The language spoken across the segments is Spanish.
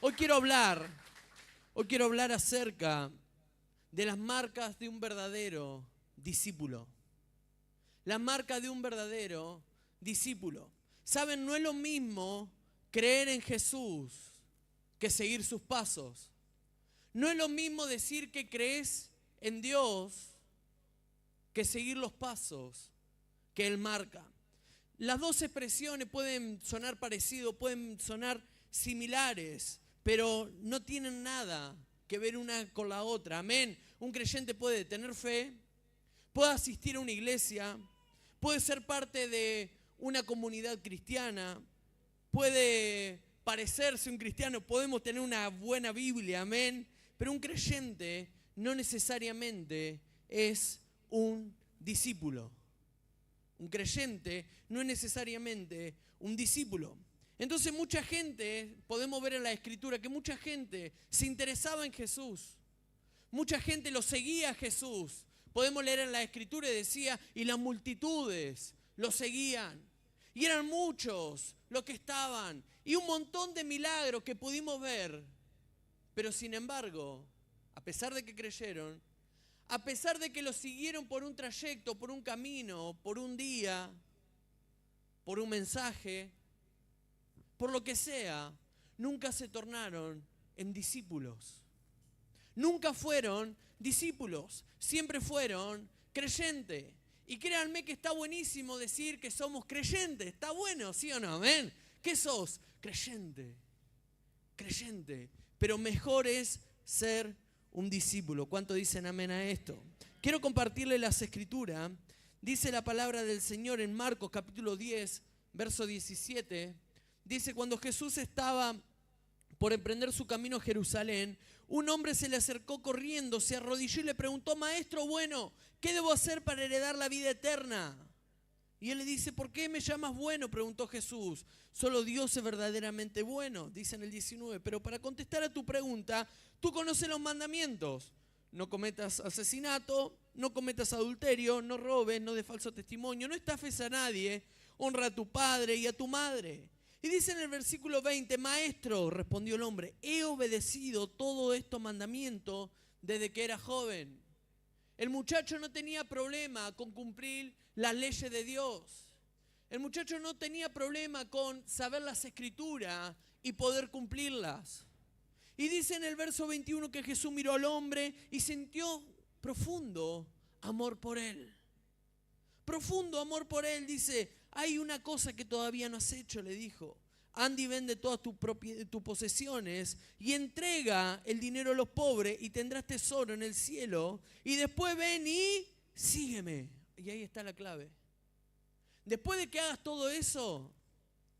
Hoy quiero hablar acerca de las marcas de un verdadero discípulo. Las marcas de un verdadero discípulo. Saben, no es lo mismo creer en Jesús que seguir sus pasos. No es lo mismo decir que crees en Dios que seguir los pasos que Él marca. Las dos expresiones pueden sonar parecidos, pueden sonar similares, pero no tienen nada que ver una con la otra. Amén. Un creyente puede tener fe, puede asistir a una iglesia, puede ser parte de una comunidad cristiana, puede parecerse un cristiano, podemos tener una buena Biblia, amén. Pero un creyente no necesariamente es un discípulo. Un creyente no es necesariamente un discípulo. Entonces mucha gente, podemos ver en la Escritura que mucha gente se interesaba en Jesús. Mucha gente lo seguía a Jesús. Podemos leer en la Escritura y decía, y las multitudes lo seguían. Y eran muchos los que estaban. Y un montón de milagros que pudimos ver. Pero sin embargo, a pesar de que creyeron, a pesar de que lo siguieron por un trayecto, por un camino, por un día, por un mensaje, por lo que sea, nunca se tornaron en discípulos. Nunca fueron discípulos, siempre fueron creyentes. Y créanme que está buenísimo decir que somos creyentes. Está bueno, ¿sí o no? ¿Amén? ¿Qué sos? Creyente. Creyente. Pero mejor es ser un discípulo. ¿Cuánto dicen amén a esto? Quiero compartirle las escrituras. Dice la palabra del Señor en Marcos capítulo 10, verso 17. Dice, cuando Jesús estaba por emprender su camino a Jerusalén, un hombre se le acercó corriendo, se arrodilló y le preguntó, Maestro bueno, ¿qué debo hacer para heredar la vida eterna? Y él le dice, ¿por qué me llamas bueno? Preguntó Jesús. Solo Dios es verdaderamente bueno, dice en el 19. Pero para contestar a tu pregunta, tú conoces los mandamientos. No cometas asesinato, no cometas adulterio, no robes, no des falso testimonio, no estafes a nadie, honra a tu padre y a tu madre. Y dice en el versículo 20, Maestro, respondió el hombre, he obedecido todos estos mandamientos desde que era joven. El muchacho no tenía problema con cumplir las leyes de Dios. El muchacho no tenía problema con saber las escrituras y poder cumplirlas. Y dice en el verso 21 que Jesús miró al hombre y sintió profundo amor por él. Profundo amor por él, dice, hay una cosa que todavía no has hecho, le dijo. Anda y vende todas tus posesiones y entrega el dinero a los pobres y tendrás tesoro en el cielo. Y después ven y sígueme. Y ahí está la clave. Después de que hagas todo eso,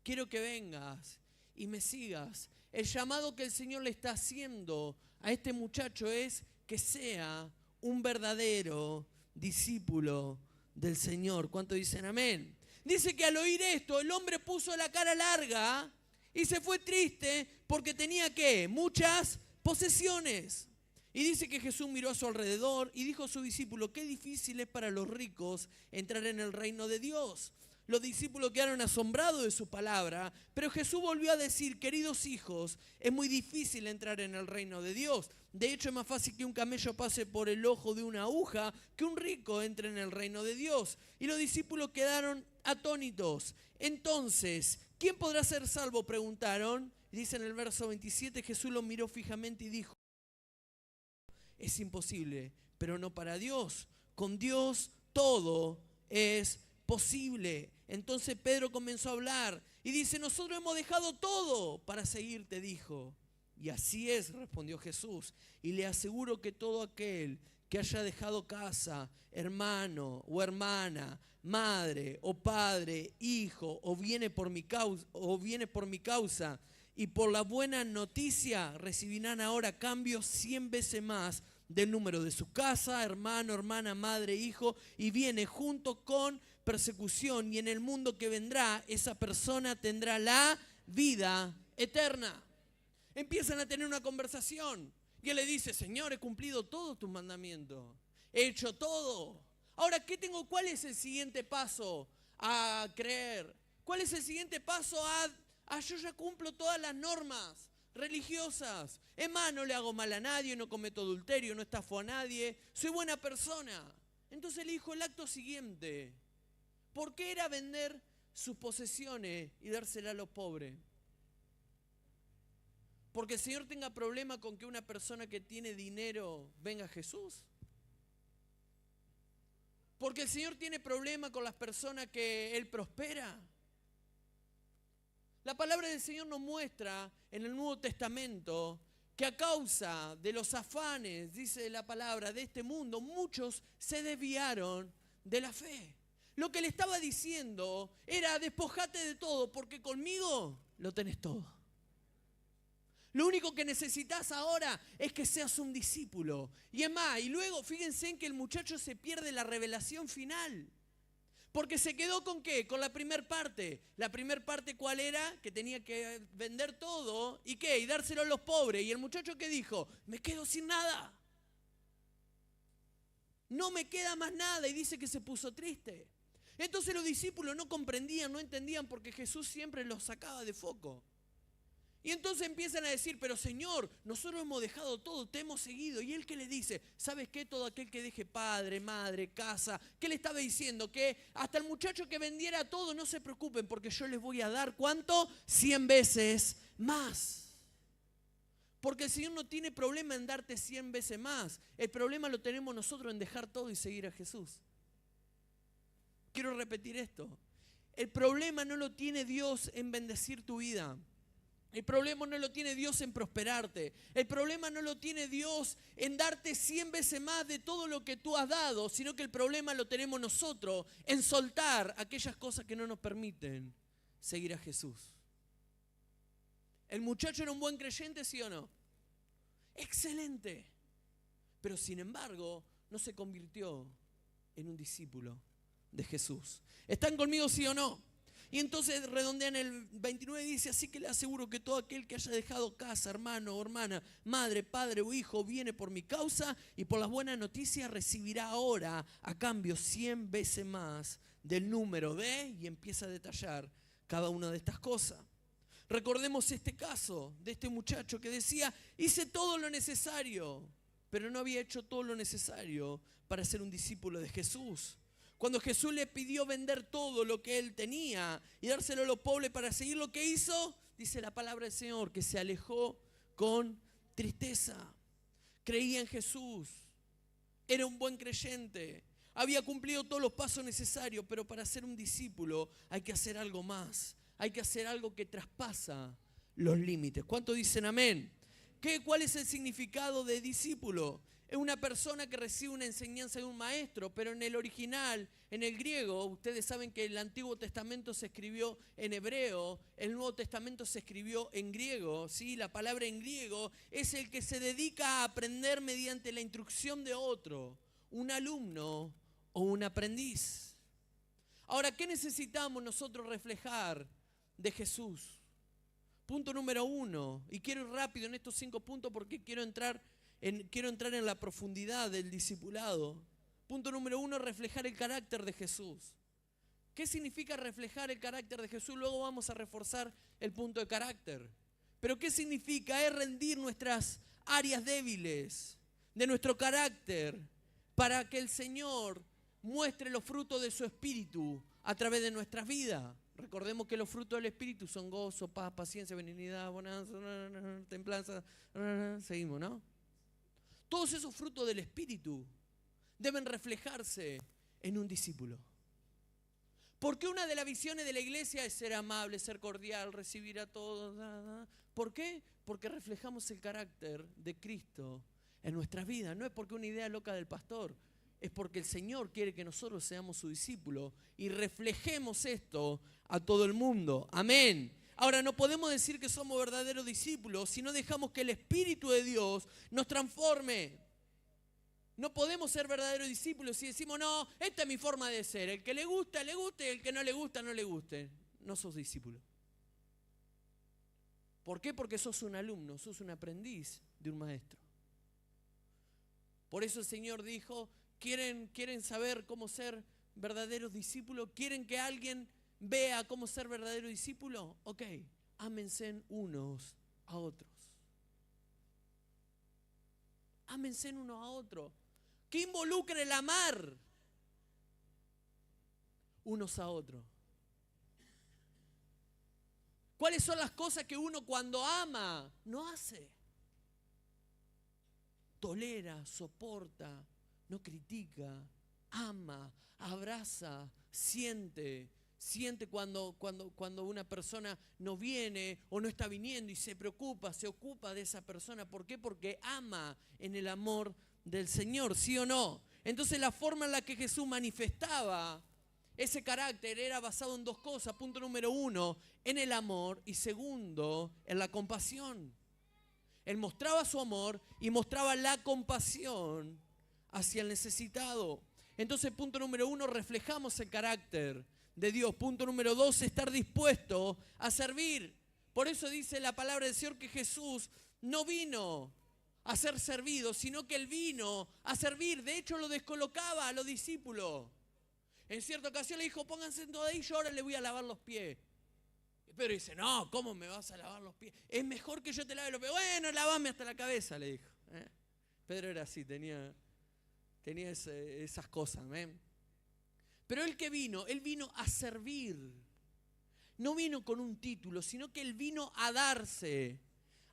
quiero que vengas y me sigas. El llamado que el Señor le está haciendo a este muchacho es que sea un verdadero discípulo del Señor. ¿Cuánto dicen amén? Dice que al oír esto, el hombre puso la cara larga y se fue triste porque tenía ¿qué? Muchas posesiones. Y dice que Jesús miró a su alrededor y dijo a su discípulo, qué difícil es para los ricos entrar en el reino de Dios. Los discípulos quedaron asombrados de su palabra, pero Jesús volvió a decir, queridos hijos, es muy difícil entrar en el reino de Dios. De hecho, es más fácil que un camello pase por el ojo de una aguja que un rico entre en el reino de Dios. Y los discípulos quedaron atónitos. Entonces, ¿quién podrá ser salvo? Preguntaron. Dice en el verso 27, Jesús los miró fijamente y dijo, es imposible, pero no para Dios. Con Dios todo es posible. Entonces Pedro comenzó a hablar y dice, nosotros hemos dejado todo para seguirte, dijo. Y así es, respondió Jesús. Y le aseguro que todo aquel que haya dejado casa, hermano o hermana, madre o padre, hijo, o viene por mi causa y por la buena noticia, recibirán ahora cambio 100 veces más del número de su casa, hermano, hermana, madre, hijo, y viene junto con persecución, y en el mundo que vendrá esa persona tendrá la vida eterna. Empiezan a tener una conversación y él le dice, Señor, he cumplido todos tus mandamientos, he hecho todo. Ahora, ¿cuál es el siguiente paso a creer? ¿Cuál es el siguiente paso a yo ya cumplo todas las normas? religiosas. Es más, no le hago mal a nadie, no cometo adulterio, no estafo a nadie, soy buena persona. Entonces le dijo el acto siguiente: ¿por qué era vender sus posesiones y dársela a los pobres? ¿Porque el Señor tenga problema con que una persona que tiene dinero venga a Jesús? ¿Porque el Señor tiene problema con las personas que Él prospera? La palabra del Señor nos muestra en el Nuevo Testamento que a causa de los afanes, dice la palabra, de este mundo, muchos se desviaron de la fe. Lo que le estaba diciendo era: despojate de todo, porque conmigo lo tenés todo. Lo único que necesitas ahora es que seas un discípulo. Y es más, y luego fíjense en que el muchacho se pierde la revelación final. Porque se quedó ¿con qué? Con la primer parte. La primer parte, ¿cuál era? Que tenía que vender todo. ¿Y qué? Y dárselo a los pobres. Y el muchacho, ¿qué dijo? Me quedo sin nada. No me queda más nada. Y dice que se puso triste. Entonces los discípulos no comprendían, no entendían, porque Jesús siempre los sacaba de foco. Y entonces empiezan a decir: pero Señor, nosotros hemos dejado todo, te hemos seguido. Y Él, ¿qué le dice? ¿Sabes qué? Todo aquel que deje padre, madre, casa. ¿Qué le estaba diciendo? Que hasta el muchacho que vendiera todo, no se preocupen, porque yo les voy a dar, ¿cuánto? 100 veces más. Porque el Señor no tiene problema en darte 100 veces más. El problema lo tenemos nosotros en dejar todo y seguir a Jesús. Quiero repetir esto. El problema no lo tiene Dios en bendecir tu vida. El problema no lo tiene Dios en prosperarte. El problema no lo tiene Dios en darte 100 veces más de todo lo que tú has dado, sino que el problema lo tenemos nosotros en soltar aquellas cosas que no nos permiten seguir a Jesús. ¿El muchacho era un buen creyente, sí o no? Excelente. Pero sin embargo, no se convirtió en un discípulo de Jesús. ¿Están conmigo, sí o no? Y entonces redondean el 29 y dice: así que le aseguro que todo aquel que haya dejado casa, hermano o hermana, madre, padre o hijo, viene por mi causa y por las buenas noticias, recibirá ahora a cambio 100 veces más del número de, y empieza a detallar cada una de estas cosas. Recordemos este caso de este muchacho que decía: hice todo lo necesario, pero no había hecho todo lo necesario para ser un discípulo de Jesús. Cuando Jesús le pidió vender todo lo que él tenía y dárselo a los pobres para seguir, lo que hizo, dice la palabra del Señor, que se alejó con tristeza. Creía en Jesús, era un buen creyente, había cumplido todos los pasos necesarios, pero para ser un discípulo hay que hacer algo más, hay que hacer algo que traspasa los límites. ¿Cuántos dicen amén? ¿Cuál es el significado de discípulo? Es una persona que recibe una enseñanza de un maestro, pero en el original, en el griego, ustedes saben que el Antiguo Testamento se escribió en hebreo, el Nuevo Testamento se escribió en griego, ¿sí? La palabra en griego es el que se dedica a aprender mediante la instrucción de otro, un alumno o un aprendiz. Ahora, ¿qué necesitamos nosotros reflejar de Jesús? Punto número 1, y quiero ir rápido en estos 5 puntos porque quiero entrar en la profundidad del discipulado. Punto número 1, reflejar el carácter de Jesús. ¿Qué significa reflejar el carácter de Jesús? Luego vamos a reforzar el punto de carácter. Pero ¿qué significa? Es rendir nuestras áreas débiles de nuestro carácter para que el Señor muestre los frutos de su Espíritu a través de nuestras vidas. Recordemos que los frutos del Espíritu son gozo, paz, paciencia, benignidad, bonanza, templanza. Seguimos, ¿no? Todos esos frutos del Espíritu deben reflejarse en un discípulo. Porque una de las visiones de la iglesia es ser amable, ser cordial, recibir a todos. ¿Por qué? Porque reflejamos el carácter de Cristo en nuestras vidas. No es porque una idea loca del pastor, es porque el Señor quiere que nosotros seamos su discípulo y reflejemos esto a todo el mundo. Amén. Ahora, no podemos decir que somos verdaderos discípulos si no dejamos que el Espíritu de Dios nos transforme. No podemos ser verdaderos discípulos si decimos: no, esta es mi forma de ser. El que le gusta, le guste, el que no le gusta, no le guste. No sos discípulo. ¿Por qué? Porque sos un alumno, sos un aprendiz de un maestro. Por eso el Señor dijo: ¿quieren saber cómo ser verdaderos discípulos? ¿Quieren que alguien vea cómo ser verdadero discípulo? Ok, ámense unos a otros. Ámense uno a otro. ¿Qué involucra el amar unos a otros? ¿Cuáles son las cosas que uno cuando ama no hace? Tolera, soporta, no critica, ama, abraza, siente cuando una persona no viene o no está viniendo y se preocupa, se ocupa de esa persona. ¿Por qué? Porque ama en el amor del Señor, ¿sí o no? Entonces la forma en la que Jesús manifestaba ese carácter era basado en dos cosas. Punto número 1, en el amor, y segundo, en la compasión. Él mostraba su amor y mostraba la compasión hacia el necesitado. Entonces, punto número 1, reflejamos el carácter de Dios. Punto número 2, estar dispuesto a servir. Por eso dice la palabra del Señor que Jesús no vino a ser servido, sino que Él vino a servir. De hecho, lo descolocaba a los discípulos. En cierta ocasión le dijo, pónganse todos ahí, yo ahora le voy a lavar los pies. Pedro dice, no, ¿cómo me vas a lavar los pies? Es mejor que yo te lave los pies. Bueno, lavame hasta la cabeza, le dijo. Pedro era así, tenía esas cosas. Pero él vino a servir. No vino con un título, sino que él vino a darse,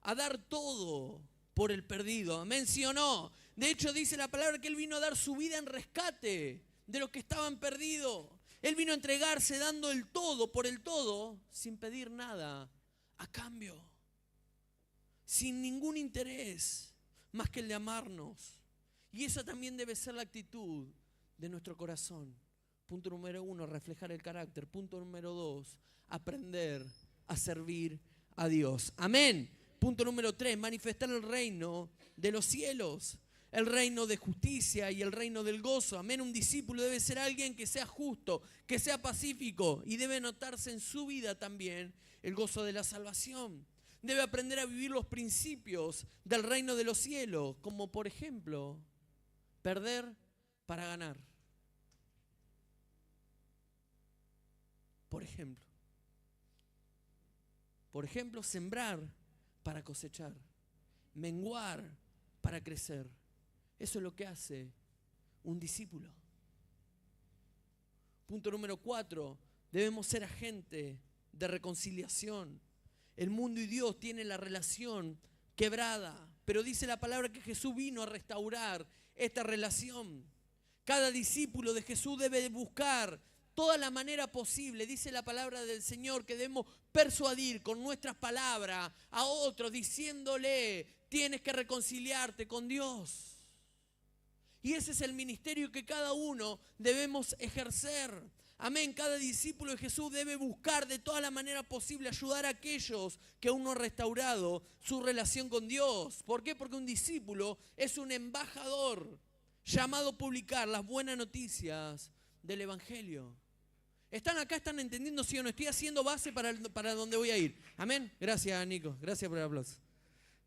a dar todo por el perdido. ¿Amén? ¿Sí o no? De hecho, dice la palabra que él vino a dar su vida en rescate de los que estaban perdidos. Él vino a entregarse dando el todo por el todo, sin pedir nada a cambio, sin ningún interés más que el de amarnos. Y esa también debe ser la actitud de nuestro corazón. Punto número 1, reflejar el carácter. Punto número 2, aprender a servir a Dios. Amén. Punto número 3, manifestar el reino de los cielos. El reino de justicia y el reino del gozo. Amén. Un discípulo debe ser alguien que sea justo, que sea pacífico, y debe notarse en su vida también el gozo de la salvación. Debe aprender a vivir los principios del reino de los cielos, como por ejemplo, perder para ganar. Por ejemplo, sembrar para cosechar, menguar para crecer. Eso es lo que hace un discípulo. Punto número 4, debemos ser agentes de reconciliación. El mundo y Dios tienen la relación quebrada, pero dice la palabra que Jesús vino a restaurar esta relación. Cada discípulo de Jesús debe buscar toda la manera posible, dice la palabra del Señor, que debemos persuadir con nuestras palabras a otros, diciéndole, tienes que reconciliarte con Dios. Y ese es el ministerio que cada uno debemos ejercer. Amén. Cada discípulo de Jesús debe buscar de toda la manera posible ayudar a aquellos que aún no han restaurado su relación con Dios. ¿Por qué? Porque un discípulo es un embajador llamado a publicar las buenas noticias del Evangelio. ¿Están acá? ¿Están entendiendo? ¿Sí o no? Estoy haciendo base para donde voy a ir. Amén. Gracias, Nico. Gracias por el aplauso.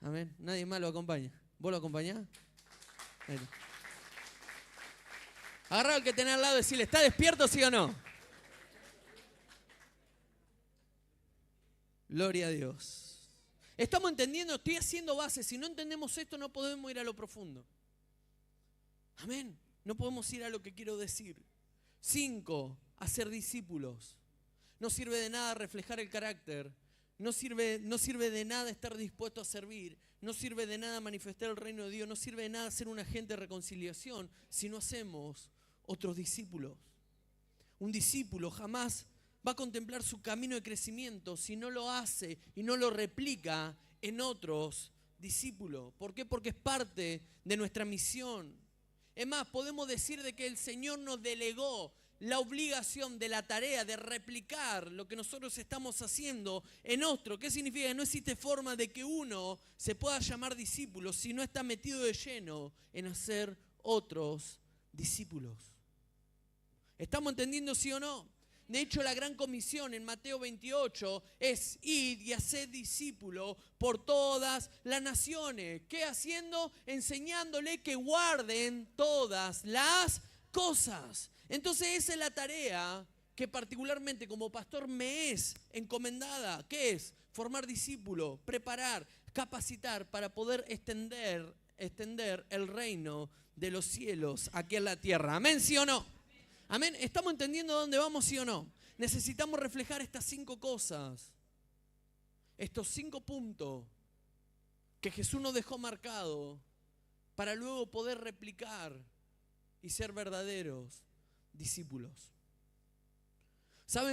Amén. Nadie más lo acompaña. ¿Vos lo acompañás? Bueno. Agarra al que tenés al lado y decirle, ¿está despierto, sí o no? Gloria a Dios. Estamos entendiendo, estoy haciendo base. Si no entendemos esto, no podemos ir a lo profundo. Amén. No podemos ir a lo que quiero decir. 5, hacer discípulos. No sirve de nada reflejar el carácter. No sirve de nada estar dispuesto a servir. No sirve de nada manifestar el reino de Dios. No sirve de nada ser un agente de reconciliación si no hacemos otros discípulos. Un discípulo jamás va a contemplar su camino de crecimiento si no lo hace y no lo replica en otros discípulos. ¿Por qué? Porque es parte de nuestra misión. Es más, podemos decir de que el Señor nos delegó la obligación de la tarea de replicar lo que nosotros estamos haciendo en otro. ¿Qué significa? Que no existe forma de que uno se pueda llamar discípulo si no está metido de lleno en hacer otros discípulos. ¿Estamos entendiendo, sí o no? De hecho, la gran comisión en Mateo 28 es ir y hacer discípulos por todas las naciones. ¿Qué haciendo? Enseñándole que guarden todas las cosas. Entonces esa es la tarea que particularmente como pastor me es encomendada. ¿Qué es? formar discípulos, preparar, capacitar para poder extender el reino de los cielos aquí en la tierra. ¿Amén, sí o no? Amén. ¿Estamos entendiendo dónde vamos, sí o no? Necesitamos reflejar estas 5 cosas, estos 5 puntos que Jesús nos dejó marcado para luego poder replicar y ser verdaderos discípulos. ¿Saben